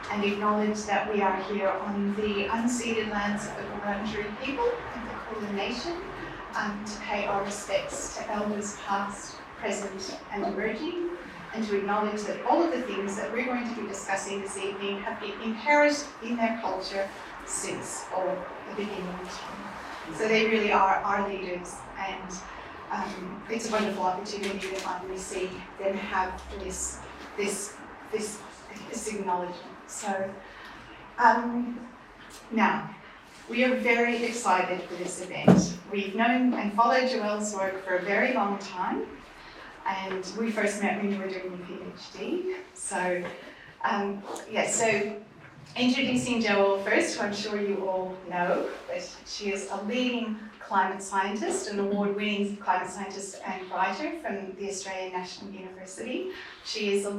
And acknowledge that we are here on the unceded lands of the Wurundjeri people and the Kulin Nation to pay our respects to elders past, present and emerging, and to acknowledge that all of the things that we're going to be discussing this evening have been inherent in their culture since the beginning of time. So they really are our leaders, and it's a wonderful opportunity to finally see them have this acknowledgement. So now, we are very excited for this event. We've known and followed Joëlle's work for a very long time, and we first met when you were doing your PhD. So, so introducing Joëlle first, who I'm sure you all know, but she is a leading climate scientist, an award-winning climate scientist and writer from the Australian National University. She is a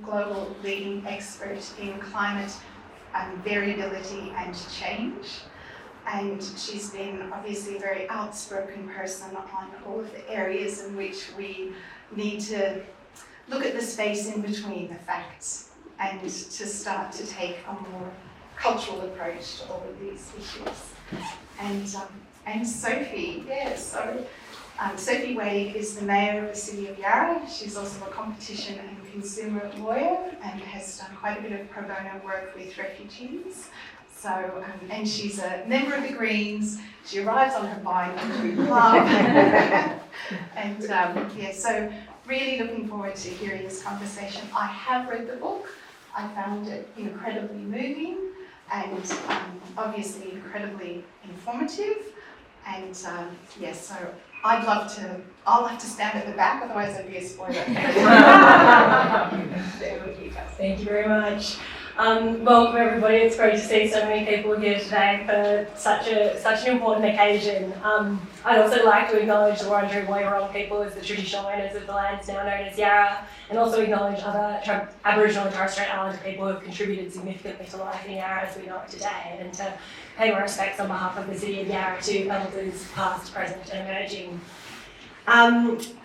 global leading expert in climate variability and change. And she's been obviously a very outspoken person on all of the areas in which we need to look at the space in between the facts and to start to take a more cultural approach to all of these issues. And Sophie, Sophie Wade is the mayor of the City of Yarra. She's also a competition and consumer lawyer and has done quite a bit of pro bono work with refugees. So, and she's a member of the Greens. She arrives on her bike, which we love. And so really looking forward to hearing this conversation. I have read the book. I found it incredibly moving and obviously incredibly informative. And so I'll have to stand at the back, otherwise I'd be a spoiler. Thank you very much. Welcome everybody. It's great to see so many people here today for such an important occasion. I'd also like to acknowledge the Wurundjeri Woi-wurrung people as the traditional owners of the lands now known as Yarra, and also acknowledge other Aboriginal and Torres Strait Islander people who have contributed significantly to life in Yarra as we know it today, and to pay my respects on behalf of the City of Yarra to elders past, present and emerging.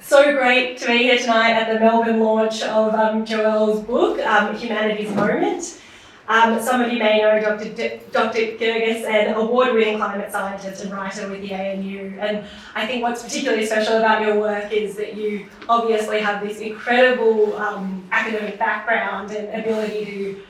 So great to be here tonight at the Melbourne launch of Joëlle's book, Humanity's Moment. Some of you may know Dr. Gergis, an award-winning climate scientist and writer with the ANU. And I think what's particularly special about your work is that you obviously have this incredible academic background and ability to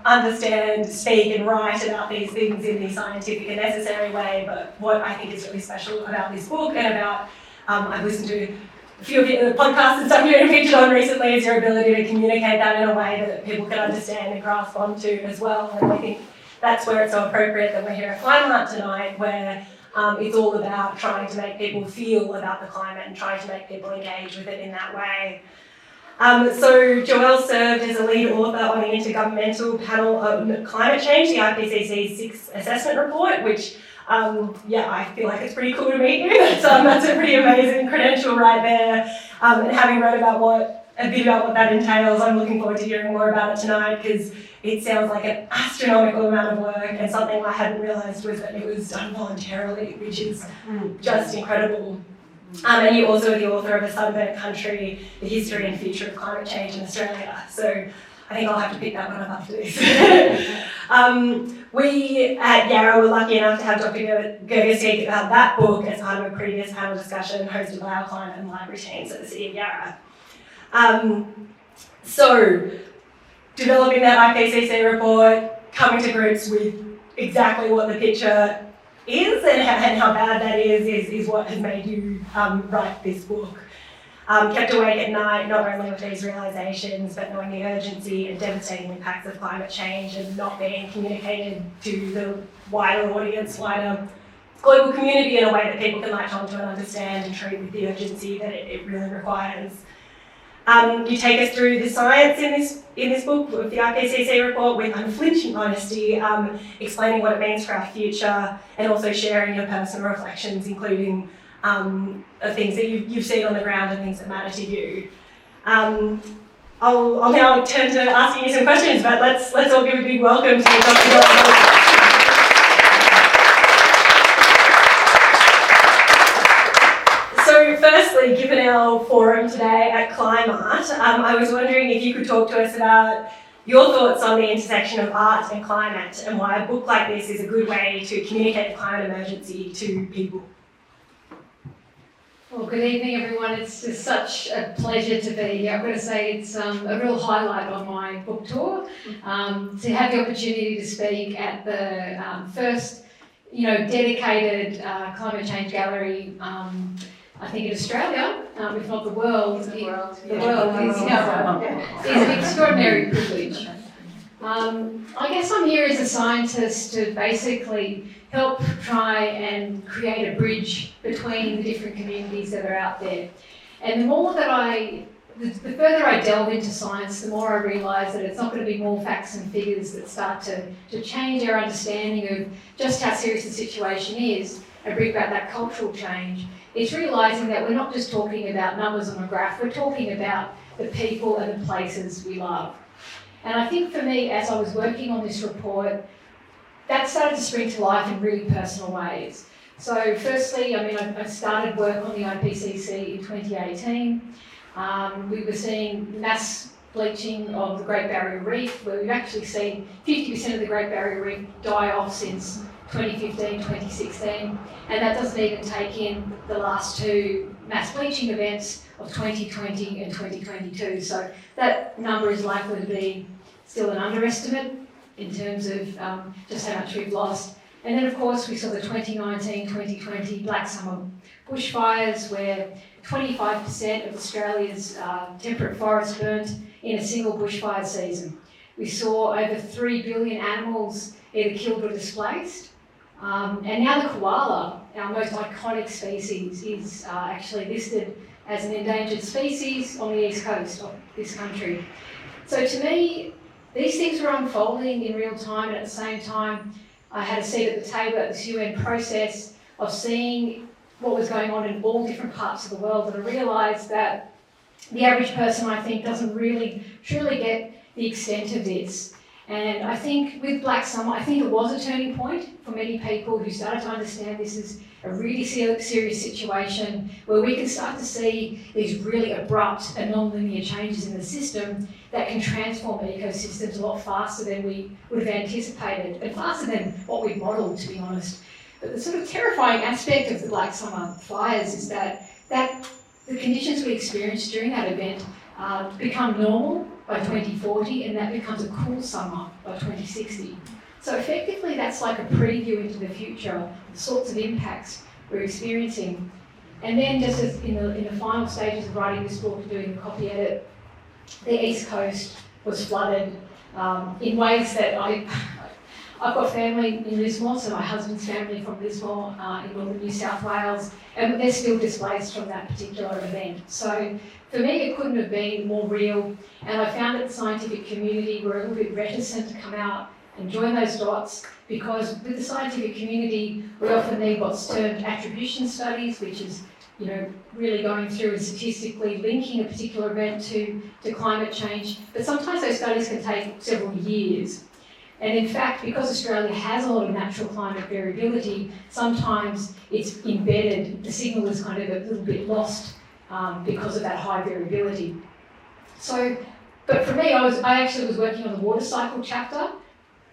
understand, speak and write about these things in the scientific and necessary way. But what I think is really special about this book and about I've listened to a few of the podcasts and stuff you've been featured on recently is your ability to communicate that in a way that people can understand and grasp onto as well. And I think that's where it's so appropriate that we're here at CLIMARTE tonight, where it's all about trying to make people feel about the climate and trying to make people engage with it in that way. So Joëlle served as a lead author on the Intergovernmental Panel on Climate Change, the IPCC Sixth Assessment Report, which I feel like it's pretty cool to meet you. That's a pretty amazing credential right there. And having read a bit about what that entails, I'm looking forward to hearing more about it tonight because it sounds like an astronomical amount of work, and something I hadn't realised was that it was done voluntarily, which is just incredible. And you also are the author of A Sunburnt Country, The History and Future of Climate Change in Australia. So I think I'll have to pick that one up after this. We at Yarra were lucky enough to have Dr. Gergis speak about that book as part of a previous panel discussion hosted by our climate and library teams at the City of Yarra. So, developing that IPCC report, coming to grips with exactly what the picture is and how bad that is what has made you write this book. Kept awake at night, not only with these realisations, but knowing the urgency and devastating impacts of climate change and not being communicated to the wider audience, wider global community in a way that people can latch onto and understand and treat with the urgency that it really requires. You take us through the science in this book with the IPCC report with unflinching honesty, explaining what it means for our future, and also sharing your personal reflections, including things that you've seen on the ground and things that matter to you. I'll now turn to asking you some questions, but let's all give a big welcome to Dr. Joëlle. So firstly, given our forum today at CLIMARTE, I was wondering if you could talk to us about your thoughts on the intersection of art and climate, and why a book like this is a good way to communicate the climate emergency to people. Well, good evening, everyone. It's just such a pleasure to be here. I've got to say it's a real highlight on my book tour to have the opportunity to speak at the first, dedicated climate change gallery. I think in Australia, if not the world, is an extraordinary privilege. I guess I'm here as a scientist to basically help try and create a bridge between the different communities that are out there. And the further I delve into science, the more I realise that it's not going to be more facts and figures that start to change our understanding of just how serious the situation is and bring about that cultural change. It's realising that we're not just talking about numbers on a graph, we're talking about the people and the places we love. And I think for me, as I was working on this report, that started to spring to life in really personal ways. So firstly, I started work on the IPCC in 2018. We were seeing mass bleaching of the Great Barrier Reef, where we've actually seen 50% of the Great Barrier Reef die off since 2015, 2016. And that doesn't even take in the last two mass bleaching events of 2020 and 2022. So that number is likely to be still an underestimate in terms of just how much we've lost. And then of course we saw the 2019-2020 Black Summer bushfires, where 25% of Australia's temperate forests burnt in a single bushfire season. We saw over 3 billion animals either killed or displaced. And now the koala, our most iconic species, is actually listed as an endangered species on the east coast of this country. So to me, these things were unfolding in real time, and at the same time, I had a seat at the table at this UN process of seeing what was going on in all different parts of the world, and I realised that the average person, I think, doesn't really truly get the extent of this. And I think with Black Summer, I think it was a turning point for many people who started to understand this is a really serious situation where we can start to see these really abrupt and non-linear changes in the system that can transform ecosystems a lot faster than we would have anticipated, and faster than what we'd modelled, to be honest. But the sort of terrifying aspect of the Black Summer fires is that the conditions we experienced during that event become normal by 2040, and that becomes a cool summer by 2060. So effectively, that's like a preview into the future, the sorts of impacts we're experiencing. And then just as in the final stages of writing this book, doing the copy edit, the East Coast was flooded in ways that I've got family in Lismore, so my husband's family from Lismore in northern New South Wales, and they're still displaced from that particular event. So for me, it couldn't have been more real, and I found that the scientific community were a little bit reticent to come out and join those dots, because with the scientific community, we often need what's termed attribution studies, which is really going through and statistically linking a particular event to climate change. But sometimes those studies can take several years. And in fact, because Australia has a lot of natural climate variability, sometimes it's embedded, the signal is kind of a little bit lost because of that high variability. So, but for me, I actually was working on the water cycle chapter,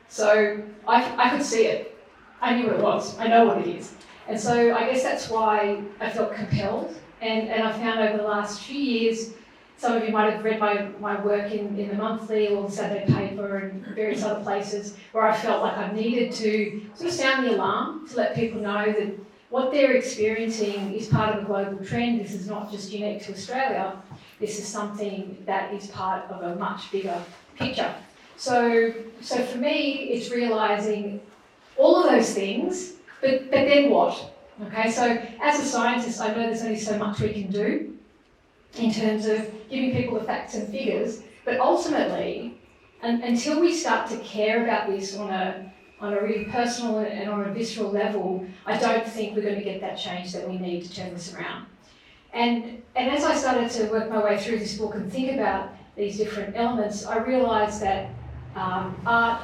so I could see it. I knew what it was. I know what it is. And so I guess that's why I felt compelled. And I found over the last few years, some of you might have read my work in the monthly or the Saturday paper and various other places, where I felt like I needed to sort of sound the alarm to let people know that what they're experiencing is part of a global trend. This is not just unique to Australia. This is something that is part of a much bigger picture. So for me, it's realising all of those things, but then what? Okay, so as a scientist, I know there's only so much we can do. in terms of giving people the facts and figures, but ultimately, until we start to care about this on a really personal and on a visceral level, I don't think we're going to get that change that we need to turn this around. And as I started to work my way through this book and think about these different elements, I realised that art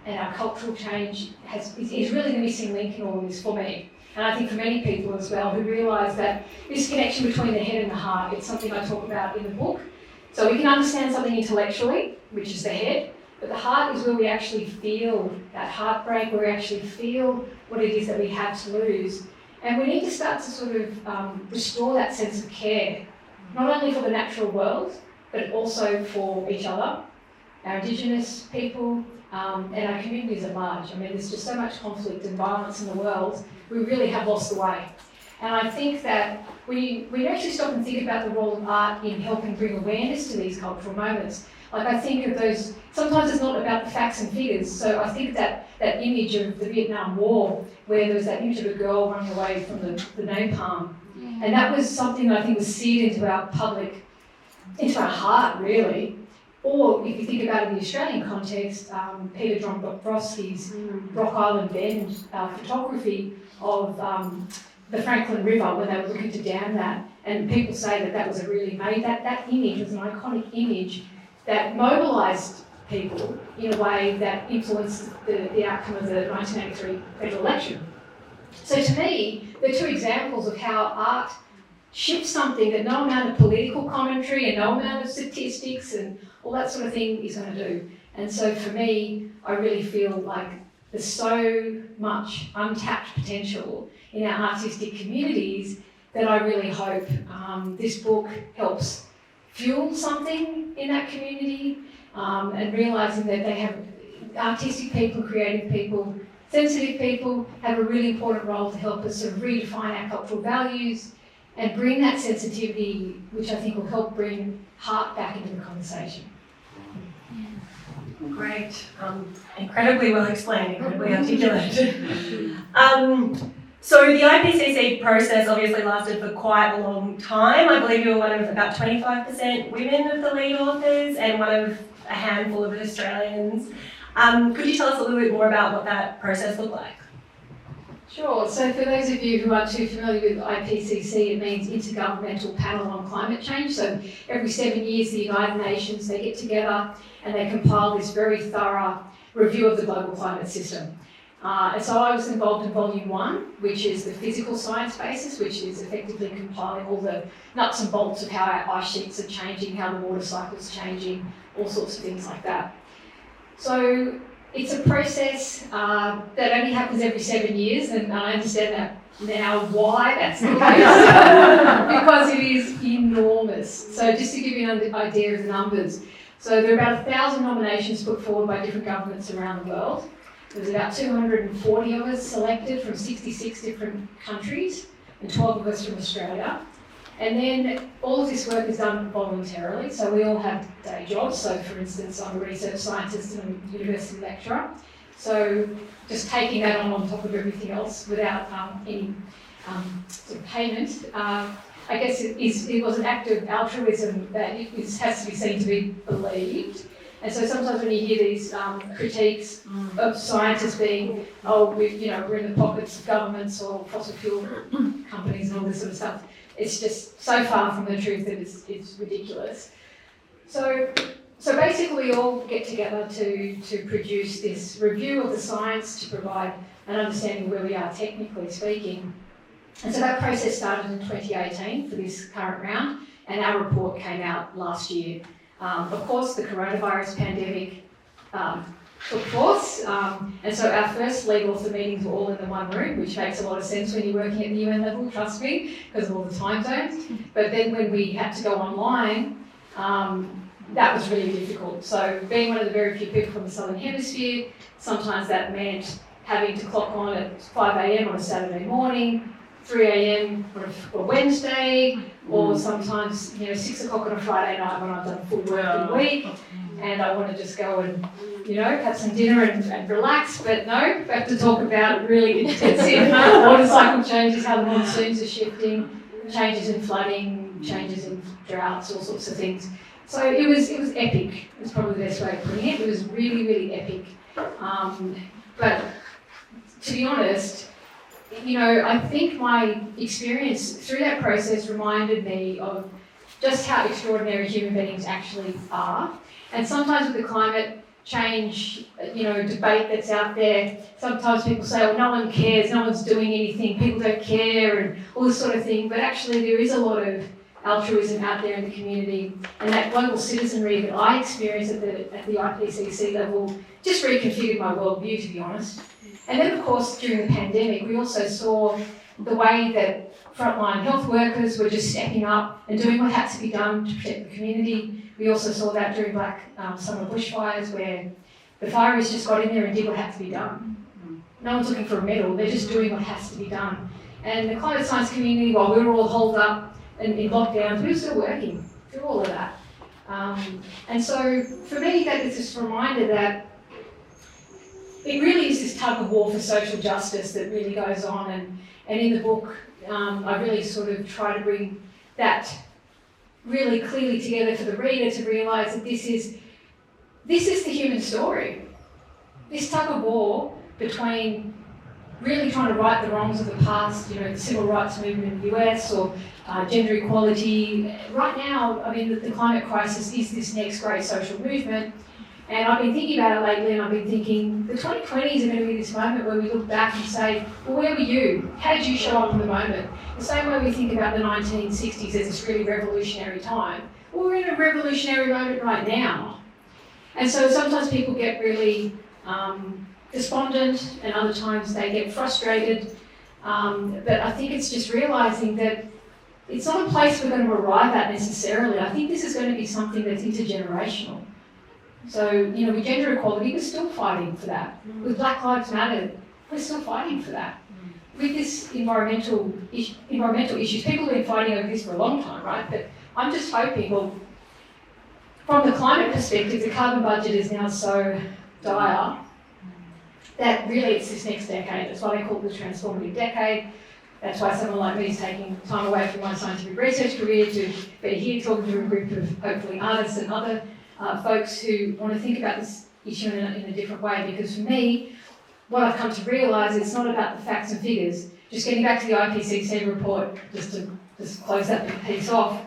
and our cultural change is really the missing link in all of this for me. And I think for many people as well, who realise that this connection between the head and the heart, it's something I talk about in the book. So we can understand something intellectually, which is the head, but the heart is where we actually feel that heartbreak, where we actually feel what it is that we have to lose. And we need to start to sort of restore that sense of care, not only for the natural world, but also for each other, our Indigenous people, and our communities at large. I mean, there's just so much conflict and violence in the world, we really have lost the way. And I think that we actually stop and think about the role of art in helping bring awareness to these cultural moments. Like I think of those, sometimes it's not about the facts and figures, so I think that image of the Vietnam War, where there was that image of a girl running away from the napalm, and that was something that I think was seared into our public, into our heart really. Or if you think about it in the Australian context, Peter Dombrowski's Rock Island Bend photography of the Franklin River when they were looking to dam that, and people say that was a really that image was an iconic image that mobilised people in a way that influenced the outcome of the 1983 federal election. So to me, they're two examples of how art shifts something that no amount of political commentary and no amount of statistics and all that sort of thing is going to do. And so for me, I really feel like there's so much untapped potential in our artistic communities that I really hope this book helps fuel something in that community, and realising that they have artistic people, creative people, sensitive people have a really important role to help us sort of redefine our cultural values and bring that sensitivity, which I think will help bring heart back into the conversation. Great. Incredibly well explained, incredibly articulate. So the IPCC process obviously lasted for quite a long time. I believe you were one of about 25% women of the lead authors and one of a handful of Australians. Could you tell us a little bit more about what that process looked like? Sure. So for those of you who aren't too familiar with IPCC, it means Intergovernmental Panel on Climate Change. So every 7 years, the United Nations, they get together and they compile this very thorough review of the global climate system. And so I was involved in Volume 1, which is the physical science basis, which is effectively compiling all the nuts and bolts of how our ice sheets are changing, how the water cycle's changing, all sorts of things like that. So it's a process that only happens every 7 years, and I understand that now why that's the case, because it is enormous. So just to give you an idea of the numbers, so there are about 1,000 nominations put forward by different governments around the world. There's about 240 of us selected from 66 different countries and 12 of us from Australia. And then all of this work is done voluntarily, so we all have day jobs. So for instance, I'm a research scientist and a university lecturer. So just taking that on top of everything else without any sort of payment, I guess it was an act of altruism that has to be seen to be believed. And so sometimes when you hear these critiques of scientists being, we're in the pockets of governments or fossil fuel companies and all this sort of stuff, it's just so far from the truth that it's ridiculous. So basically we all get together to produce this review of the science to provide an understanding of where we are technically speaking. And so that process started in 2018 for this current round, and our report came out last year. Of course, the coronavirus pandemic took force, and so our first lead author meetings were all in the one room, which makes a lot of sense when you're working at the UN level, trust me, because of all the time zones. But then when we had to go online, that was really difficult. So being one of the very few people from the Southern Hemisphere, sometimes that meant having to clock on at 5 a.m. on a Saturday morning, 3 a.m. on a Wednesday, or sometimes 6 o'clock on a Friday night when I've done a full working week, and I want to just go and have some dinner and relax. But no, we have to talk about really intensive water cycle changes, how the monsoons are shifting, changes in flooding, changes in droughts, all sorts of things. So it was epic, is probably the best way of putting it. It was really, really epic. But to be honest, I think my experience through that process reminded me of just how extraordinary human beings actually are. And sometimes with the climate change, debate that's out there, sometimes people say, well, no one cares, no one's doing anything, people don't care, and all this sort of thing. But actually there is a lot of altruism out there in the community, and that global citizenry that I experienced at the IPCC level just reconfigured my worldview, to be honest. And then, of course, during the pandemic, we also saw the way that frontline health workers were just stepping up and doing what had to be done to protect the community. We also saw that during Black Summer bushfires, where the fireys just got in there and did what had to be done. No one's looking for a medal, they're just doing what has to be done. And the climate science community, while we were all holed up and in lockdowns, we were still working through all of that. And so for me, that is just a reminder that it really is this tug-of-war for social justice that really goes on. And in the book, I really sort of try to bring that really clearly together for the reader to realise that this is the human story. This tug-of-war between really trying to right the wrongs of the past, the civil rights movement in the US, or gender equality. Right now, the climate crisis is this next great social movement. And I've been thinking about it lately, and I've been thinking the 2020s are going to be this moment where we look back and say, well, where were you? How did you show up in the moment? The same way we think about the 1960s as this really revolutionary time. Well, we're in a revolutionary moment right now. And so sometimes people get really despondent, and other times they get frustrated. But I think it's just realising that it's not a place we're going to arrive at necessarily. I think this is going to be something that's intergenerational. So, with gender equality, we're still fighting for that. With Black Lives Matter, we're still fighting for that. With this environmental issues, people have been fighting over this for a long time, right? But I'm just hoping, well, from the climate perspective, the carbon budget is now so dire that really it's this next decade. That's why they call it the transformative decade. That's why someone like me is taking time away from my scientific research career to be here talking to a group of hopefully artists and other folks who want to think about this issue in a different way. Because for me, what I've come to realise, it's not about the facts and figures. Just getting back to the IPCC report, just to close that piece off.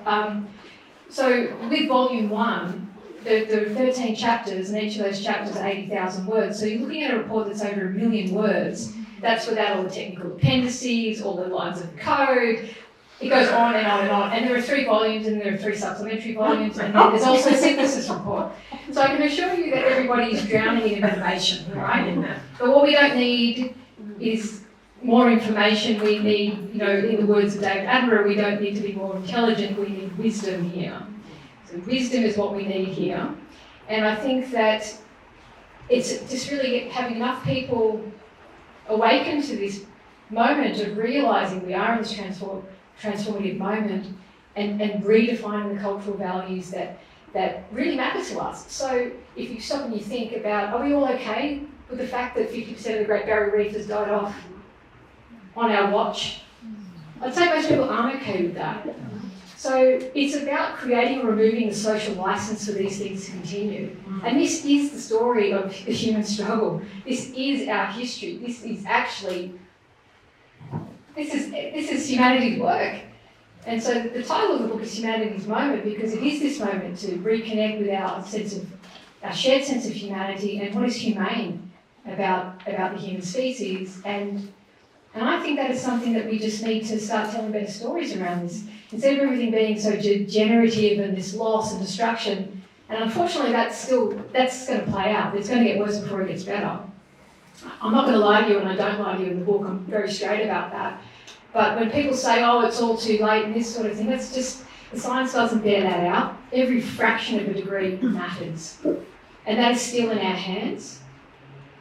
So with volume 1, there are 13 chapters, and each of those chapters are 80,000 words. So you're looking at a report that's over 1 million words. That's without all the technical appendices, all the lines of code. It goes on and on and on. And there are 3 volumes, and there are 3 supplementary volumes, and then there's also a synthesis report. So I can assure you that everybody is drowning in information, right? But what we don't need is more information. We need, in the words of David Attenborough, we don't need to be more intelligent, we need wisdom here. So wisdom is what we need here. And I think that it's just really having enough people awaken to this moment of realising we are in this transformative moment and redefining the cultural values that really matter to us. So if you stop and you think about, are we all okay with the fact that 50% of the Great Barrier Reef has died off on our watch? I'd say most people aren't okay with that. So it's about creating or removing the social license for these things to continue. And this is the story of the human struggle. This is our history. This is humanity's work. And so the title of the book is Humanity's Moment, because it is this moment to reconnect with our shared sense of humanity and what is humane about the human species. And I think that is something that we just need to start telling better stories around this. Instead of everything being so degenerative and this loss and destruction, and unfortunately that's going to play out. It's going to get worse before it gets better. I'm not going to lie to you, and I don't lie to you in the book. I'm very straight about that. But when people say, oh, it's all too late and this sort of thing, that's just, the science doesn't bear that out. Every fraction of a degree matters. And that is still in our hands.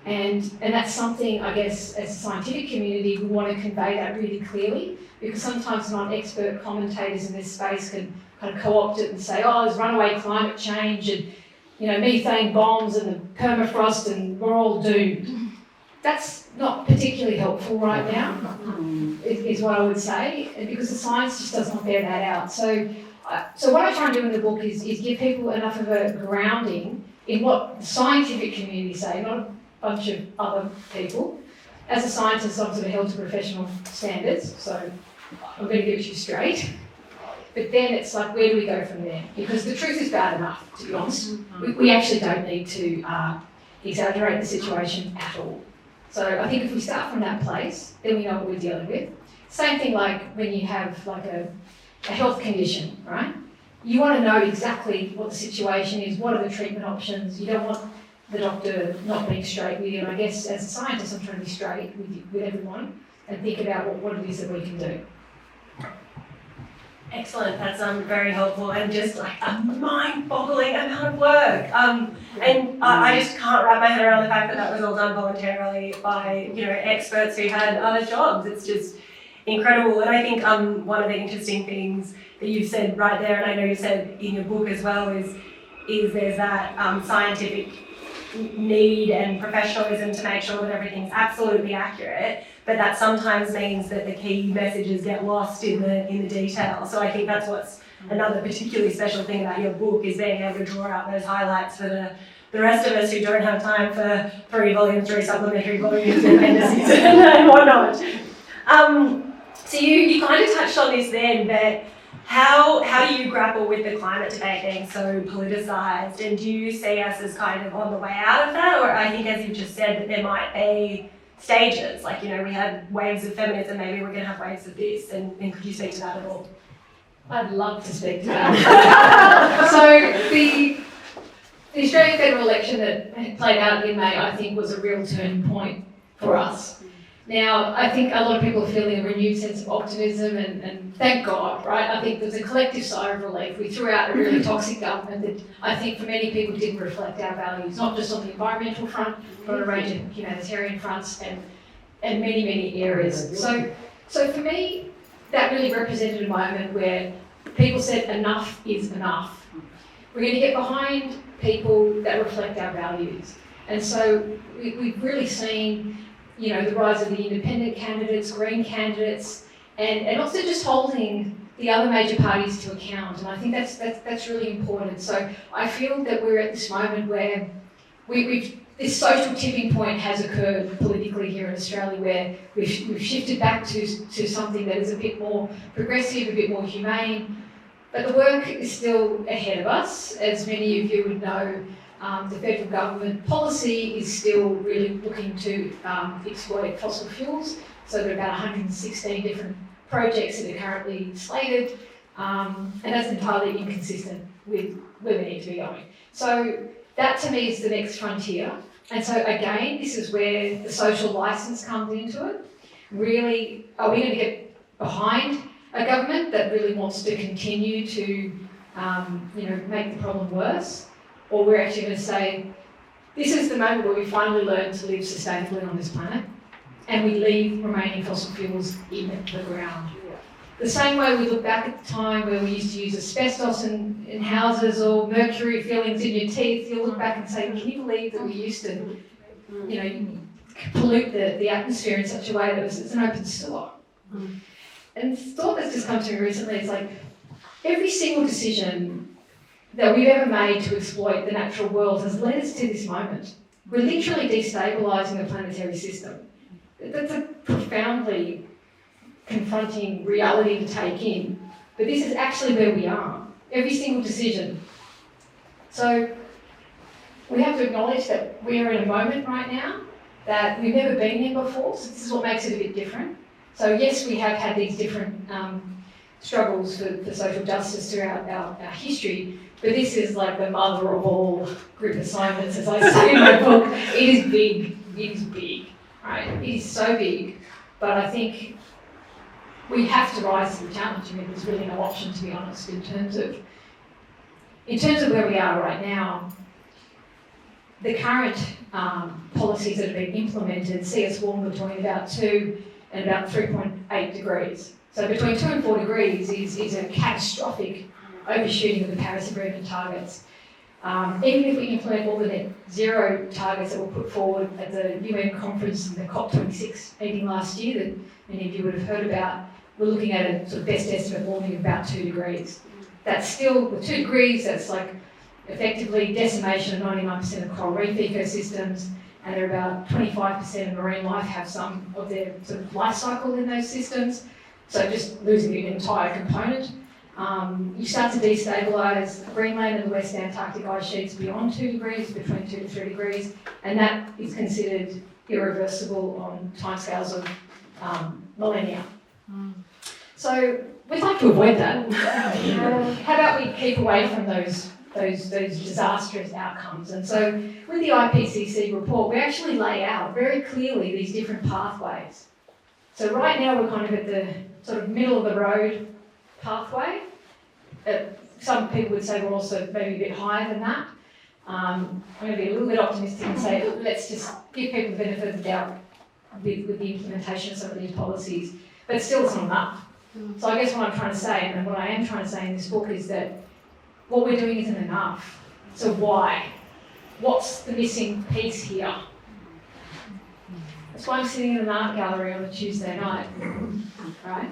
And that's something, I guess, as a scientific community, we want to convey that really clearly, because sometimes non-expert commentators in this space can kind of co-opt it and say, oh, there's runaway climate change and, methane bombs and the permafrost and we're all doomed. that's not particularly helpful right now, is what I would say, because the science just does not bear that out. So what I try and do in the book is give people enough of a grounding in what the scientific community say, not a bunch of other people. As a scientist, I'm sort of held to professional standards, so I'm going to give it to you straight. But then it's like, where do we go from there? Because the truth is bad enough, to be honest. We actually don't need to exaggerate the situation at all. So I think if we start from that place, then we know what we're dealing with. Same thing like when you have like a health condition, right? You want to know exactly what the situation is, what are the treatment options. You don't want the doctor not being straight with you. And I guess as a scientist, I'm trying to be straight with everyone and think about what it is that we can do. Excellent, that's very helpful and just like a mind-boggling amount of work. And I just can't wrap my head around the fact that that was all done voluntarily by experts who had other jobs. It's just incredible. And I think one of the interesting things that you've said right there, and I know you said in your book as well, is there's that scientific need and professionalism to make sure that everything's absolutely accurate, but that sometimes means that the key messages get lost in the detail. So I think that's what's another particularly special thing about your book, is being able to draw out those highlights for the rest of us who don't have time for 3 volumes, 3 supplementary volumes, and appendices and whatnot. So you kind of touched on this then, but how do you grapple with the climate debate being so politicised, and do you see us as kind of on the way out of that? Or I think, as you've just said, that there might be stages, like, we had waves of feminism, maybe we're going to have waves of this, and could you speak to that at all? I'd love to speak to that. So the Australian federal election that played out in May, I think, was a real turning point for us. Now, I think a lot of people are feeling a renewed sense of optimism, and thank God, right? I think there's a collective sigh of relief. We threw out a really toxic government that I think for many people didn't reflect our values, not just on the environmental front, but on a range of humanitarian fronts and many, many areas. So for me, that really represented a moment where people said enough is enough. We're going to get behind people that reflect our values. And so we've really seen the rise of the independent candidates, green candidates, and also just holding the other major parties to account. And I think that's really important. So I feel that we're at this moment where this social tipping point has occurred politically here in Australia, where we've shifted back to something that is a bit more progressive, a bit more humane. But the work is still ahead of us. As many of you would know, the federal government policy is still really looking to exploit fossil fuels. So there are about 116 different projects that are currently slated, and that's entirely inconsistent with where we need to be going. So that to me is the next frontier. And so again, this is where the social license comes into it. Really, are we going to get behind a government that really wants to continue to make the problem worse? Or we're actually going to say, this is the moment where we finally learn to live sustainably on this planet, and we leave remaining fossil fuels in the ground. The same way we look back at the time where we used to use asbestos in houses or mercury fillings in your teeth, you'll look back and say, can you believe that we used to pollute the atmosphere in such a way that it's an open sewer? And the thought that's just come to me recently is like, every single decision that we've ever made to exploit the natural world has led us to this moment. We're literally destabilising the planetary system. That's a profoundly confronting reality to take in, but this is actually where we are. Every single decision. So we have to acknowledge that we are in a moment right now that we've never been in before, so this is what makes it a bit different. So yes, we have had these different struggles for social justice throughout our history, but this is like the mother of all group assignments, as I say in my book. It is big, right? It is so big, but I think we have to rise to the challenge. I mean, there's really no option, to be honest, in terms of where we are right now. The current policies that have been implemented see us warm between about 2 and about 3.8 degrees. So between 2 and 4 degrees is a catastrophic overshooting of the Paris Agreement targets. Even if we implement all the net zero targets that were put forward at the UN conference and the COP26 meeting last year that many of you would have heard about, we're looking at a sort of best estimate warming of about 2 degrees. That's still, with 2 degrees, that's like effectively decimation of 99% of coral reef ecosystems, and there are about 25% of marine life have some of their sort of life cycle in those systems. So just losing an entire component. You start to destabilise Greenland and the West Antarctic ice sheets beyond 2 degrees, between 2 to 3 degrees, and that is considered irreversible on timescales of millennia. So we'd like to avoid that. How about we keep away from those disastrous outcomes? And so with the IPCC report, we actually lay out very clearly these different pathways. So right now we're kind of at the sort of middle of the road pathway. Some people would say we're also maybe a bit higher than that. I'm going to be a little bit optimistic and say let's just give people the benefit of the doubt with the implementation of some of these policies, but still it's not enough. So I guess what I'm trying to say, and what I am trying to say in this book, is that what we're doing isn't enough. So why? What's the missing piece here? That's why I'm sitting in an art gallery on a Tuesday night, right?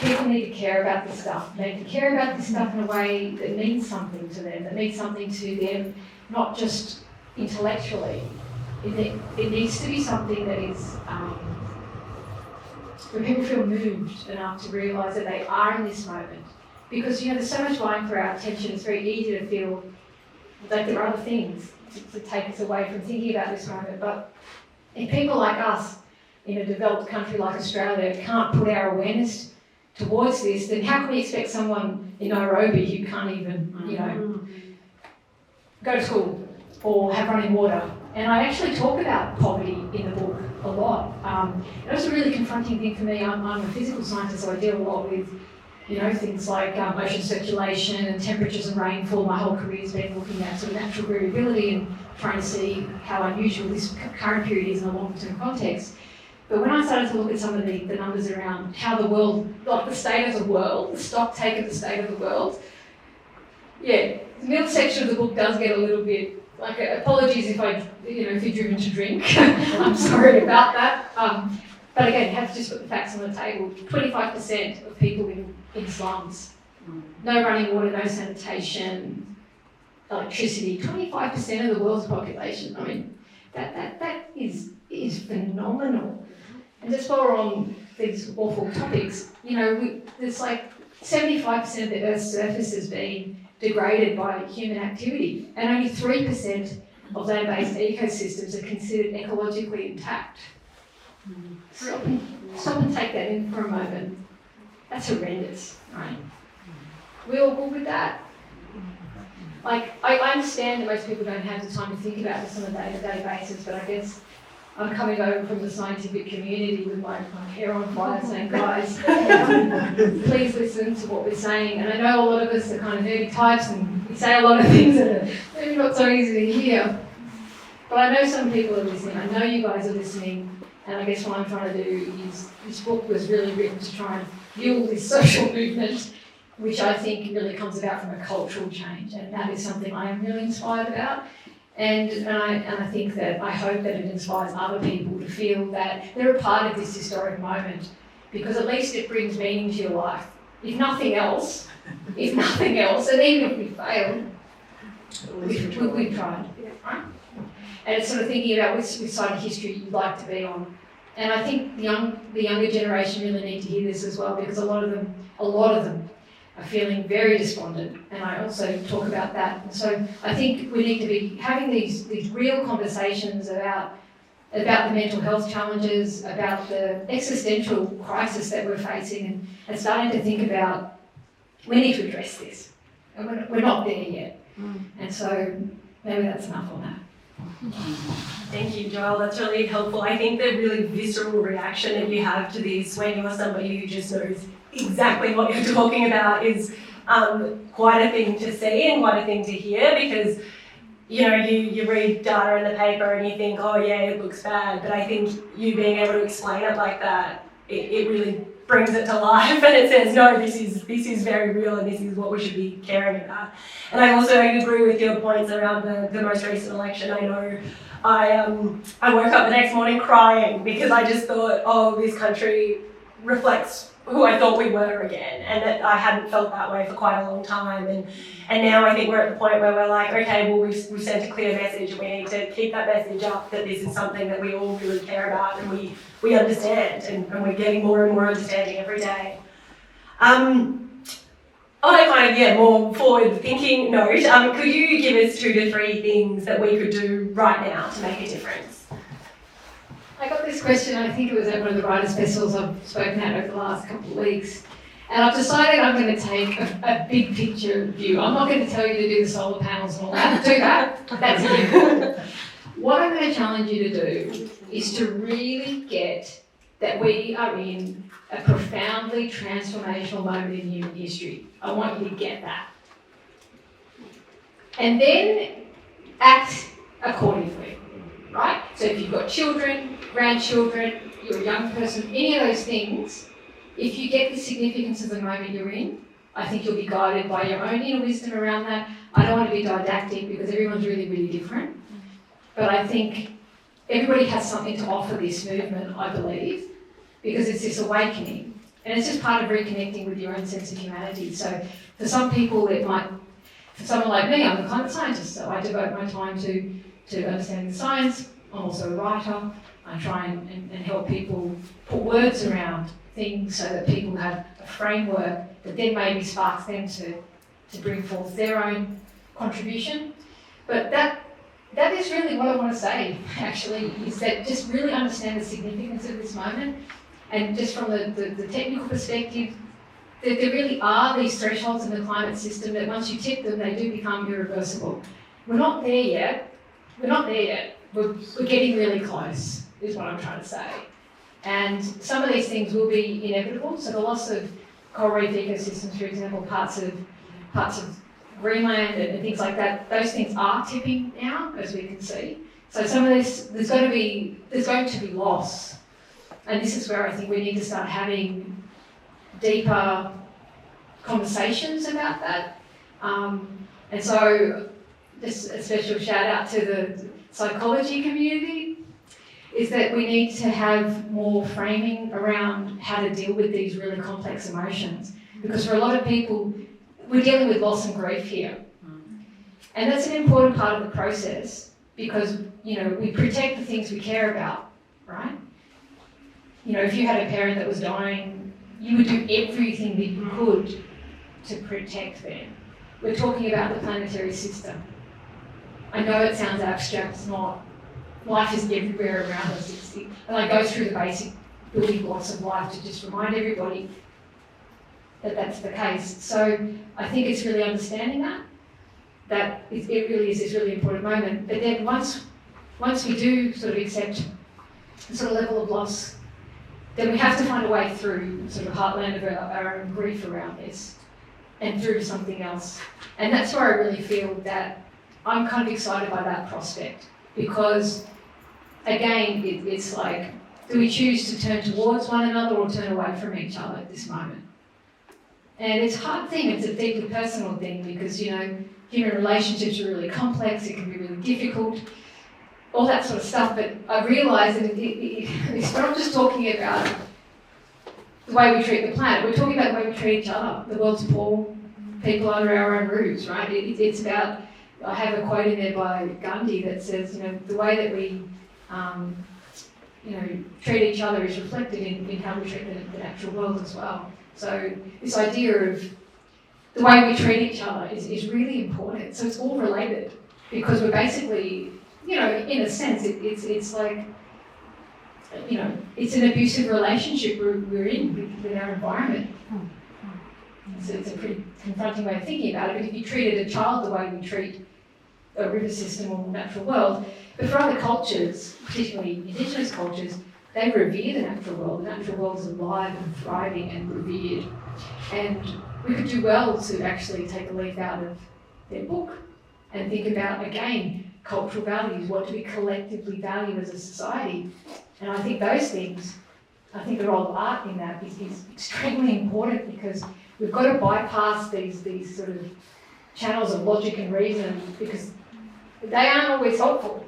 People need to care about this stuff. They need to care about this stuff in a way that means something to them, that means something to them, not just intellectually. It needs to be something that is where people feel moved enough to realise that they are in this moment. Because, there's so much vying for our attention, it's very easy to feel like there are other things to take us away from thinking about this moment. But if people like us in a developed country like Australia can't put our awareness towards this, then how can we expect someone in Nairobi who can't even, go to school or have running water? And I actually talk about poverty in the book a lot. It was a really confronting thing for me. I'm a physical scientist, so I deal a lot with things like ocean circulation and temperatures and rainfall. My whole career has been looking at sort of natural variability and trying to see how unusual this current period is in a long-term context. But when I started to look at some of the numbers around how the world, like the state of the world, the stock take of the state of the world, the middle section of the book does get a little bit, like, apologies if you're driven to drink. I'm sorry about that. But again, you have to just put the facts on the table. 25% of people in slums, no running water, no sanitation, electricity. 25% of the world's population. I mean, that is phenomenal. And just while we're on these awful topics, there's like 75% of the Earth's surface has been degraded by human activity, and only 3% of land-based ecosystems are considered ecologically intact. Stop and take that in for a moment. That's horrendous, right? We all good with that? Like, I understand that most people don't have the time to think about this on a day-to-day basis, but I guess I'm coming over from the scientific community with my hair on fire saying, guys, please listen to what we're saying. And I know a lot of us are kind of nerdy types and we say a lot of things that are maybe not so easy to hear. But I know some people are listening. I know you guys are listening. And I guess what I'm trying to do is, this book was really written to try and fuel this social movement, which I think really comes about from a cultural change. And that is something I am really inspired about. And I think that, I hope that it inspires other people to feel that they're a part of this historic moment, because at least it brings meaning to your life. If nothing else, and even if we fail, we've tried, right? And it's sort of thinking about which side of history you'd like to be on. And I think the younger generation really need to hear this as well, because a lot of them are feeling very despondent, and I also talk about that. And so I think we need to be having these real conversations about the mental health challenges, about the existential crisis that we're facing, and starting to think about, we need to address this, and we're not there yet. And so maybe that's enough on that. Thank you, Joëlle. That's really helpful. I think the really visceral reaction that you have to this when you're somebody who just knows exactly what you're talking about is quite a thing to see and quite a thing to hear, because you read data in the paper and you think, oh yeah, it looks bad, but I think you being able to explain it like that, it really brings it to life and it says, no, this is very real and this is what we should be caring about. And I also agree with your points around the most recent election. I know I woke up the next morning crying because I just thought, oh, this country reflects who I thought we were again, and that I hadn't felt that way for quite a long time. And now I think we're at the point where we're like, okay, well, we've sent a clear message, and we need to keep that message up, that this is something that we all really care about and we understand, and we're getting more and more understanding every day. On a kind of, more forward-thinking note, could you give us 2 to 3 things that we could do right now to make a difference? I got this question, I think it was at one of the writers' festivals I've spoken at over the last couple of weeks, and I've decided I'm going to take a big picture view. I'm not going to tell you to do the solar panels and all that. Do that. That's you. What I'm going to challenge you to do is to really get that we are in a profoundly transformational moment in human history. I want you to get that. And then act accordingly, right? So if you've got children, grandchildren, you're a young person, any of those things, if you get the significance of the moment you're in, I think you'll be guided by your own inner wisdom around that. I don't want to be didactic because everyone's really, really different. But I think everybody has something to offer this movement, I believe, because it's this awakening. And it's just part of reconnecting with your own sense of humanity. So for some people, for someone like me, I'm a climate scientist, so I devote my time to understanding the science. I'm also a writer. I try and help people put words around things so that people have a framework that then maybe sparks them to bring forth their own contribution. But that is really what I want to say, actually, is that just really understand the significance of this moment. And just from the technical perspective, that there really are these thresholds in the climate system that once you tip them, they do become irreversible. We're not there yet. We're getting really close, is what I'm trying to say. And some of these things will be inevitable. So the loss of coral reef ecosystems, for example, parts of Greenland and things like that, those things are tipping now, as we can see. So some of this, there's going to be loss. And this is where I think we need to start having deeper conversations about that. And so just a special shout out to the psychology community is that we need to have more framing around how to deal with these really complex emotions. Because for a lot of people, we're dealing with loss and grief here. And that's an important part of the process because, we protect the things we care about, right? If you had a parent that was dying, you would do everything that you could to protect them. We're talking about the planetary system. I know it sounds abstract, it's not. Life is everywhere around us. And I go through the basic building blocks of life to just remind everybody that that's the case. So I think it's really understanding that it really is this really important moment. But then once we do sort of accept the sort of level of loss, then we have to find a way through sort of heartland of our own grief around this and through to something else. And that's where I really feel that I'm kind of excited by that prospect because, again, it's like, do we choose to turn towards one another or turn away from each other at this moment? And it's a hard thing, it's a deeply personal thing because, human relationships are really complex, it can be really difficult, all that sort of stuff, but I realise that it's not just talking about the way we treat the planet, we're talking about the way we treat each other, the world's poor, people under our own roofs, right? It's about, I have a quote in there by Gandhi that says, the way that we, treat each other is reflected in how we treat the natural world as well. So this idea of the way we treat each other is really important. So it's all related because we're basically, in a sense, it's like, it's an abusive relationship we're in with our environment. So it's a pretty confronting way of thinking about it, but if you treated a child the way we treat a river system or natural world, but for other cultures, particularly Indigenous cultures, they revere the natural world. The natural world is alive and thriving and revered. And we could do well to actually take a leaf out of their book and think about, again, cultural values. What do we collectively value as a society? And I think those things I think the role of art in that is extremely important, because we've got to bypass these sort of channels of logic and reason, because they aren't always helpful.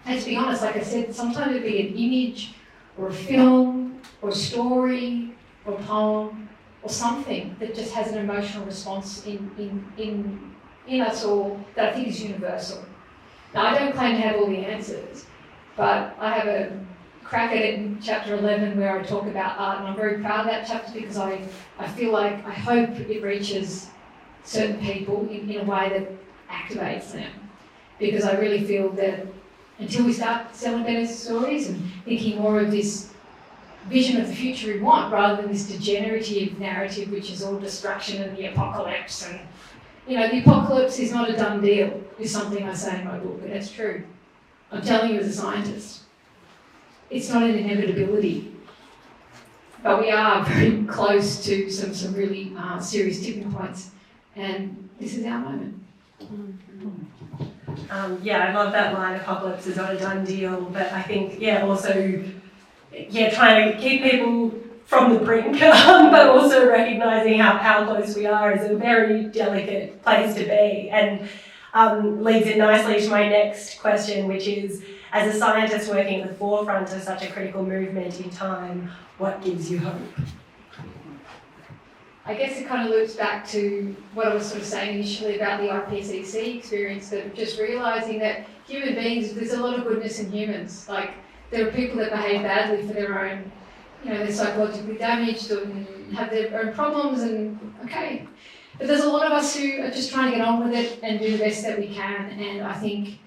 Let's be honest, like I said, sometimes it'd be an image or a film or a story or a poem or something that just has an emotional response in us all that I think is universal. Now, I don't claim to have all the answers, but I have a crack at it in chapter 11 where I talk about art, and I'm very proud of that chapter because I feel like, I hope it reaches certain people in a way that activates them. Because I really feel that until we start selling better stories and thinking more of this vision of the future we want, rather than this degenerative narrative which is all destruction and the apocalypse, and the apocalypse is not a done deal, is something I say in my book, and that's true. I'm telling you as a scientist. It's not an inevitability. But we are very close to some really serious tipping points, and this is our moment. I love that line, apocalypse is not a done deal, but I think, also, trying to keep people from the brink, but also recognising how close we are is a very delicate place to be, and leads in nicely to my next question, which is, as a scientist working at the forefront of such a critical movement in time, what gives you hope? I guess it kind of loops back to what I was sort of saying initially about the IPCC experience, that just realising that human beings, there's a lot of goodness in humans. Like, there are people that behave badly for their own, they're psychologically damaged or have their own problems, and okay. But there's a lot of us who are just trying to get on with it and do the best that we can, and I think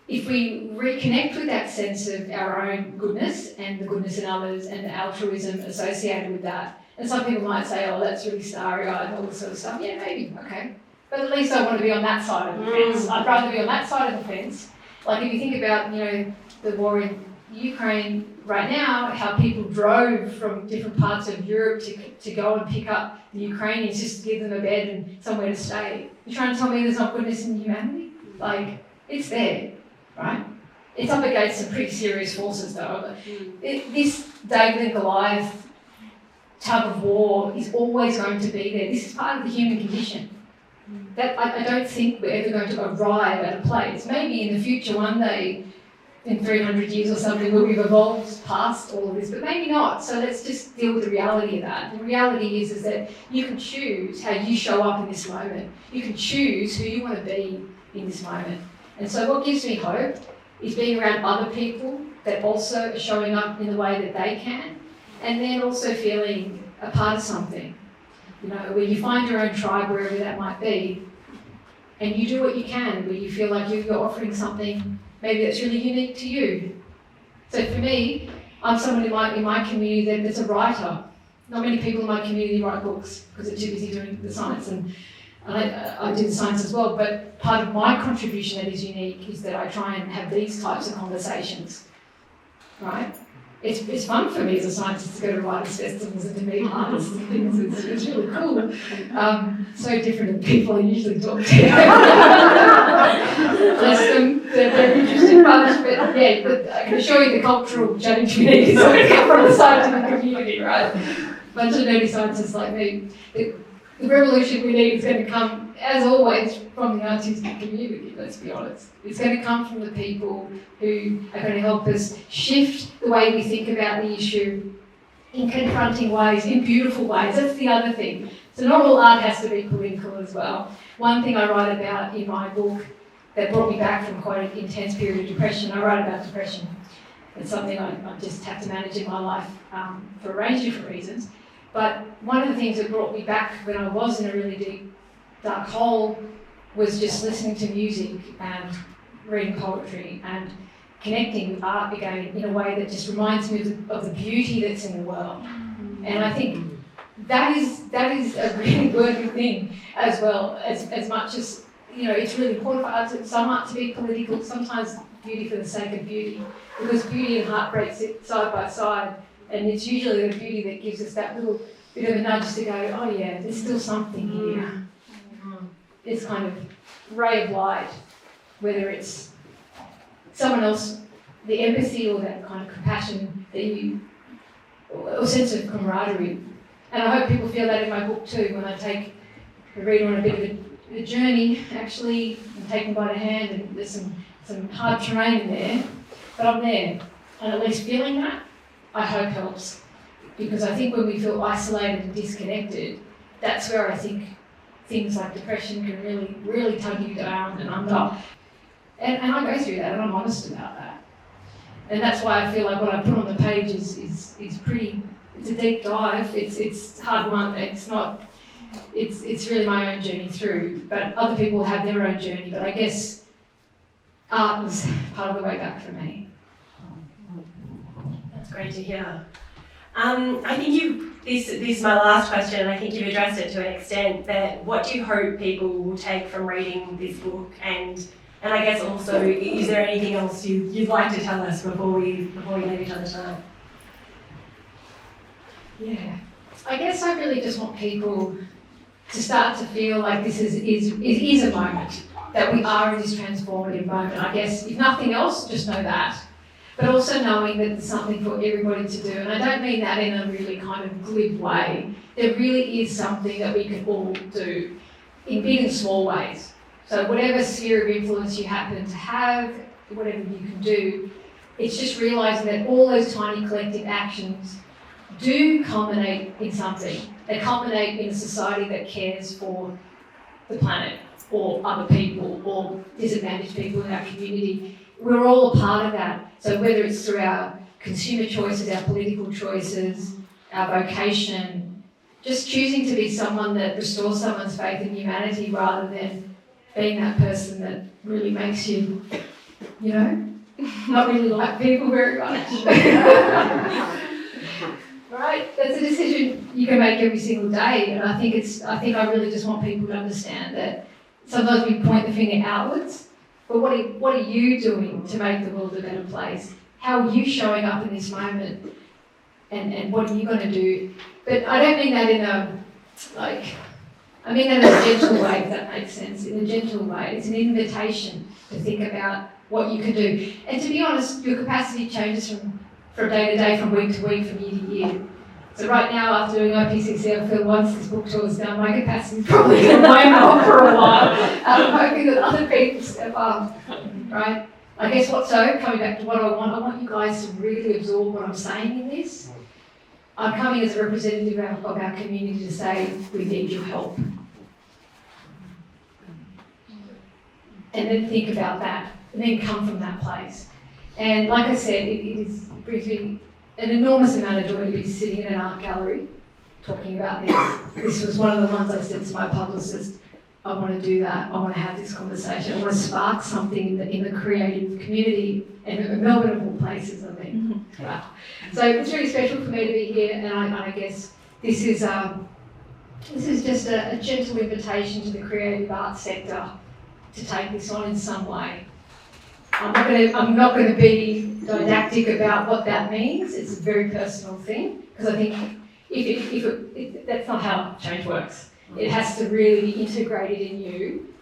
if we reconnect with that sense of our own goodness and the goodness in others and the altruism associated with that, and some people might say, oh, that's really starry-eyed and all this sort of stuff. Yeah, maybe, okay. But at least I want to be on that side of the fence. I'd rather be on that side of the fence. Like, if you think about, the war in Ukraine right now, how people drove from different parts of Europe to go and pick up the Ukrainians just to give them a bed and somewhere to stay. You're trying to tell me there's not goodness in humanity? Like, it's there. Right? It's up against some pretty serious forces, though. This David and Goliath tug-of-war is always going to be there. This is part of the human condition. That I don't think we're ever going to arrive at a place. Maybe in the future, one day, in 300 years or something, where we've evolved past all of this, but maybe not. So let's just deal with the reality of that. The reality is that you can choose how you show up in this moment. You can choose who you want to be in this moment. And so what gives me hope is being around other people that also are showing up in the way that they can, and then also feeling a part of something, where you find your own tribe, wherever that might be, and you do what you can, where you feel like you're offering something maybe that's really unique to you. So for me, I'm someone in my community that's a writer. Not many people in my community write books because they're too busy doing the science, and I do the science as well, but part of my contribution that is unique is that I try and have these types of conversations, right? It's fun for me as a scientist to go to writers' festivals and to meet artists and things. It's really cool. So different than people I usually talk to. Bless them, they're very interesting bunch, but I can assure you the cultural change we need is going to come from the scientific community, right? A bunch of nerdy scientists like me. The revolution we need is going to come, as always, from the artistic community, let's be honest. It's going to come from the people who are going to help us shift the way we think about the issue in confronting ways, in beautiful ways. That's the other thing. So not all art has to be political as well. One thing I write about in my book that brought me back from quite an intense period of depression, I write about depression. It's something I just have to manage in my life for a range of different reasons. But one of the things that brought me back when I was in a really deep, dark hole was just listening to music and reading poetry and connecting with art again in a way that just reminds me of the beauty that's in the world. And I think that is a really worthy thing as well, as much as, it's really important for some art to be political, sometimes beauty for the sake of beauty, because beauty and heartbreak sit side by side. And it's usually the beauty that gives us that little bit of a nudge to go, oh yeah, there's still something here. This kind of ray of light, whether it's someone else the empathy or that kind of compassion that you, or sense of camaraderie. And I hope people feel that in my book too, when I take the reader on a bit of a journey, actually, and take them by the hand, and there's some hard terrain in there, but I'm there. And at least feeling that, I hope helps. Because I think when we feel isolated and disconnected, that's where I think things like depression can really, really tug you down and under. And I go through that, and I'm honest about that. And that's why I feel like what I put on the page is pretty, it's a deep dive, it's hard one, it's really my own journey through, but other people have their own journey, but I guess art was part of the way back for me. That's great to hear. I think this is my last question, and I think you've addressed it to an extent, that what do you hope people will take from reading this book, and I guess also, is there anything else you'd like to tell us before we leave each other tonight? Yeah, I guess I really just want people to start to feel like this is a moment, that we are in this transformative moment. I guess, if nothing else, just know that. But also knowing that there's something for everybody to do. And I don't mean that in a really kind of glib way. There really is something that we can all do in big and small ways. So whatever sphere of influence you happen to have, whatever you can do, it's just realising that all those tiny collective actions do culminate in something. They culminate in a society that cares for the planet or other people or disadvantaged people in our community. We're all a part of that. So whether it's through our consumer choices, our political choices, our vocation, just choosing to be someone that restores someone's faith in humanity rather than being that person that really makes you, not really like people very much. Right? That's a decision you can make every single day. And I think I really just want people to understand that sometimes we point the finger outwards, but what are you doing to make the world a better place? How are you showing up in this moment? And what are you going to do? But I don't mean that I mean that in a gentle way, if that makes sense. In a gentle way. It's an invitation to think about what you can do. And to be honest, your capacity changes from day to day, from week to week, from year to year. So right now, after doing IPCC, I feel once this book tour is done, my capacity is probably going to wane off for a while. I'm hoping that other people step up, right? I guess coming back to what I want you guys to really absorb what I'm saying in this. I'm coming as a representative of our community to say, we need your help. And then think about that, and then come from that place. And like I said, it brings me an enormous amount of joy to be sitting in an art gallery talking about this. This was one of the ones I said to my publicist, I want to do that, I want to have this conversation, I want to spark something in the creative community, and Melbourne of all places, I think. Wow. So it's really special for me to be here, and I guess this is just a gentle invitation to the creative arts sector to take this on in some way. I'm not going to be didactic about what that means. It's a very personal thing, because I think if that's not how change works. It has to really be integrated in you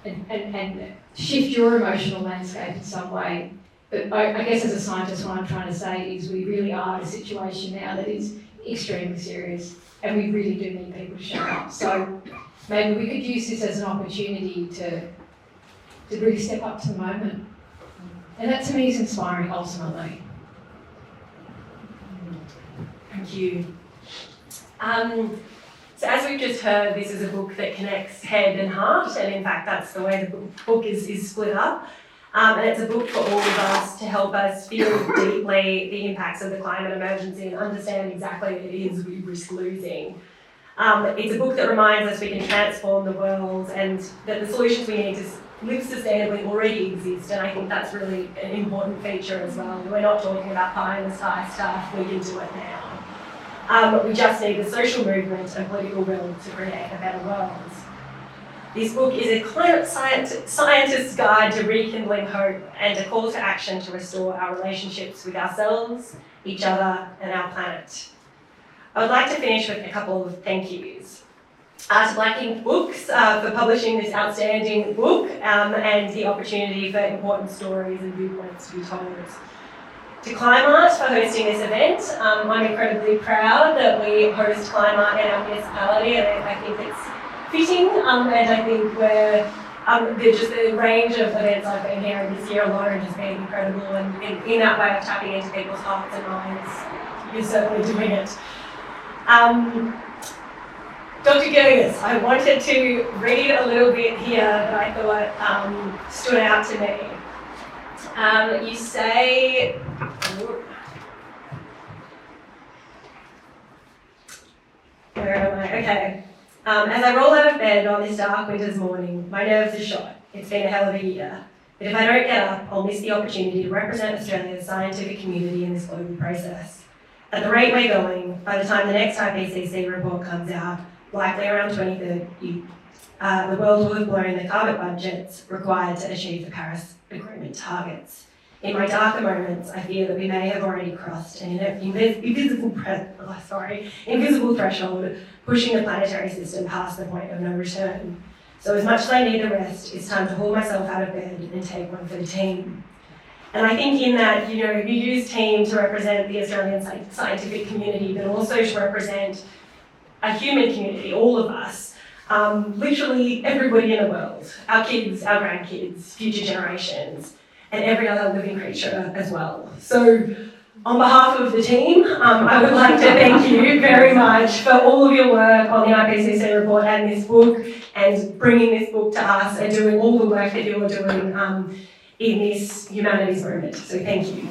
and shift your emotional landscape in some way. But I guess as a scientist, what I'm trying to say is we really are in a situation now that is extremely serious, and we really do need people to show up. So maybe we could use this as an opportunity to really step up to the moment. And that to me is inspiring, ultimately. Thank you. So as we've just heard, this is a book that connects head and heart, and in fact that's the way the book is split up. And it's a book for all of us to help us feel deeply the impacts of the climate emergency and understand exactly what it is we risk losing. It's a book that reminds us we can transform the world and that the solutions we need to live sustainably already exist, and I think that's really an important feature as well. We're not talking about pie in the sky stuff, we can do it now. We just need the social movement and political will to create a better world. This book is a climate scientist's guide to rekindling hope and a call to action to restore our relationships with ourselves, each other, and our planet. I would like to finish with a couple of thank yous. to Black Ink Books for publishing this outstanding book and the opportunity for important stories and viewpoints to be told. To CLIMARTE for hosting this event. I'm incredibly proud that we host CLIMARTE in our municipality, and I think it's fitting, and I think the range of events I've been hearing this year alone has been incredible, and in that way of tapping into people's hearts and minds, you're certainly doing it. Dr. Gergis, I wanted to read a little bit here that I thought stood out to me. You say, where am I? Okay. As I roll out of bed on this dark winter's morning, my nerves are shot. It's been a hell of a year. But if I don't get up, I'll miss the opportunity to represent Australia's scientific community in this global process. At the rate we're going, by the time the next IPCC report comes out, likely around 2030, the world will have blown the carbon budgets required to achieve the Paris Agreement targets. In my darker moments, I fear that we may have already crossed an invisible threshold, pushing the planetary system past the point of no return. So as much as I need the rest, it's time to haul myself out of bed and take one for the team. And I think in that, you use team to represent the Australian scientific community, but also to represent a human community, all of us, literally everybody in the world, our kids, our grandkids, future generations, and every other living creature as well. So on behalf of the team, I would like to thank you very much for all of your work on the IPCC report and this book, and bringing this book to us and doing all the work that you're doing in this humanities movement. So thank you.